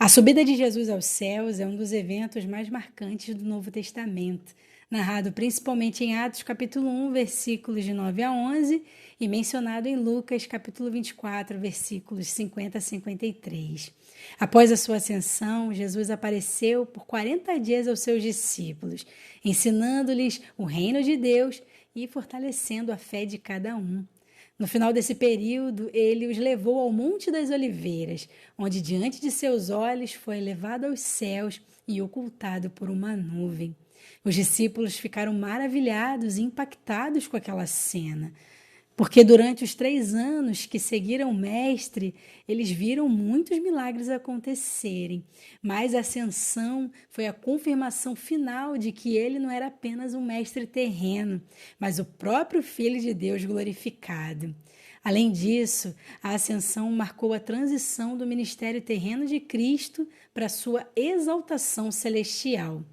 A subida de Jesus aos céus é um dos eventos mais marcantes do Novo Testamento, narrado principalmente em Atos capítulo 1, versículos de 9 a 11 e mencionado em Lucas capítulo 24, versículos 50 a 53. Após a sua ascensão, Jesus apareceu por 40 dias aos seus discípulos, ensinando-lhes o reino de Deus e fortalecendo a fé de cada um. No final desse período, ele os levou ao Monte das Oliveiras, onde diante de seus olhos foi elevado aos céus e ocultado por uma nuvem. Os discípulos ficaram maravilhados e impactados com aquela cena, porque durante os 3 anos que seguiram o Mestre, eles viram muitos milagres acontecerem, mas a ascensão foi a confirmação final de que ele não era apenas um mestre terreno, mas o próprio Filho de Deus glorificado. Além disso, a ascensão marcou a transição do ministério terreno de Cristo para sua exaltação celestial.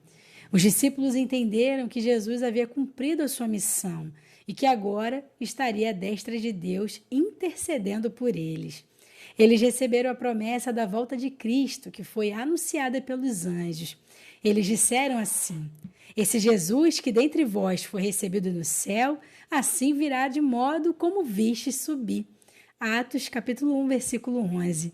Os discípulos entenderam que Jesus havia cumprido a sua missão e que agora estaria à destra de Deus intercedendo por eles. Eles receberam a promessa da volta de Cristo, que foi anunciada pelos anjos. Eles disseram assim: esse Jesus que dentre vós foi recebido no céu, assim virá de modo como vistes subir. Atos capítulo 1, versículo 11.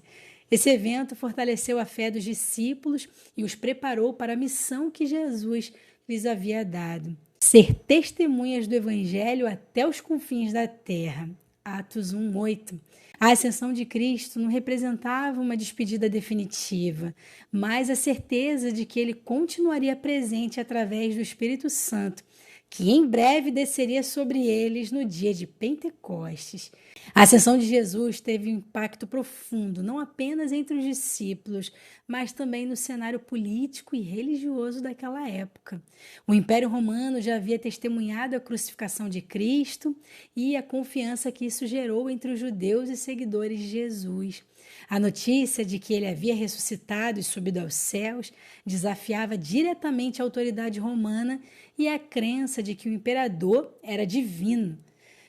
Esse evento fortaleceu a fé dos discípulos e os preparou para a missão que Jesus lhes havia dado: ser testemunhas do Evangelho até os confins da terra. Atos 1:8. A ascensão de Cristo não representava uma despedida definitiva, mas a certeza de que ele continuaria presente através do Espírito Santo, que em breve desceria sobre eles no dia de Pentecostes. A ascensão de Jesus teve um impacto profundo, não apenas entre os discípulos, mas também no cenário político e religioso daquela época. O Império Romano já havia testemunhado a crucificação de Cristo e a confiança que isso gerou entre os judeus e seguidores de Jesus. A notícia de que ele havia ressuscitado e subido aos céus desafiava diretamente a autoridade romana e a crença de que o imperador era divino.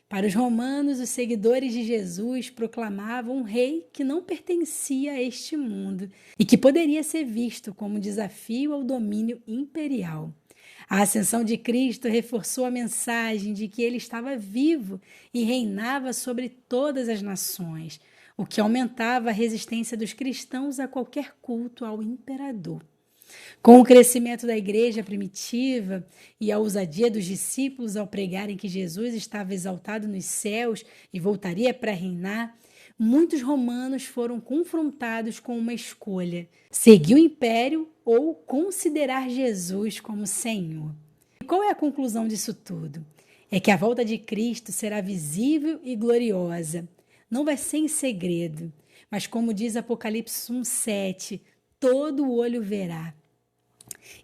Para os romanos, os seguidores de Jesus proclamavam um rei que não pertencia a este mundo e que poderia ser visto como desafio ao domínio imperial. A ascensão de Cristo reforçou a mensagem de que ele estava vivo e reinava sobre todas as nações, o que aumentava a resistência dos cristãos a qualquer culto ao imperador. Com o crescimento da igreja primitiva e a ousadia dos discípulos ao pregarem que Jesus estava exaltado nos céus e voltaria para reinar, muitos romanos foram confrontados com uma escolha: seguir o império ou considerar Jesus como Senhor. E qual é a conclusão disso tudo? É que a volta de Cristo será visível e gloriosa. Não vai ser em segredo, mas como diz Apocalipse 1:7, todo o olho verá.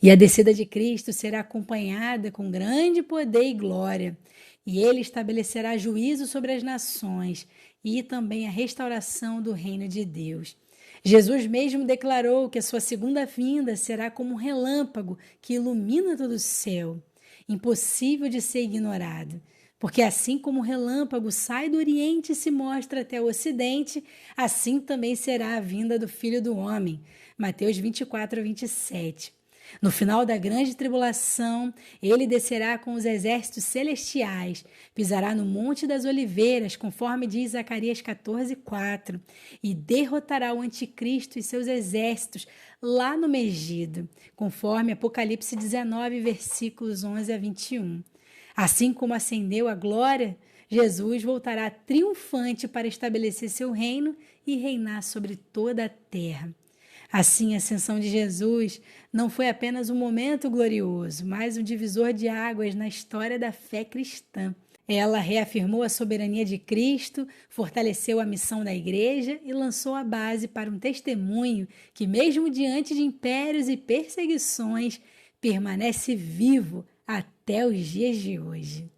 E a descida de Cristo será acompanhada com grande poder e glória, e ele estabelecerá juízo sobre as nações e também a restauração do reino de Deus. Jesus mesmo declarou que a sua segunda vinda será como um relâmpago que ilumina todo o céu, impossível de ser ignorado. Porque assim como o relâmpago sai do Oriente e se mostra até o Ocidente, assim também será a vinda do Filho do Homem. Mateus 24:27. No final da grande tribulação, ele descerá com os exércitos celestiais, pisará no Monte das Oliveiras, conforme diz Zacarias 14:4, e derrotará o anticristo e seus exércitos lá no Megido, conforme Apocalipse 19, versículos 11 a 21. Assim como ascendeu a glória, Jesus voltará triunfante para estabelecer seu reino e reinar sobre toda a terra. Assim, a ascensão de Jesus não foi apenas um momento glorioso, mas um divisor de águas na história da fé cristã. Ela reafirmou a soberania de Cristo, fortaleceu a missão da igreja e lançou a base para um testemunho que, mesmo diante de impérios e perseguições, permanece vivo até os dias de hoje.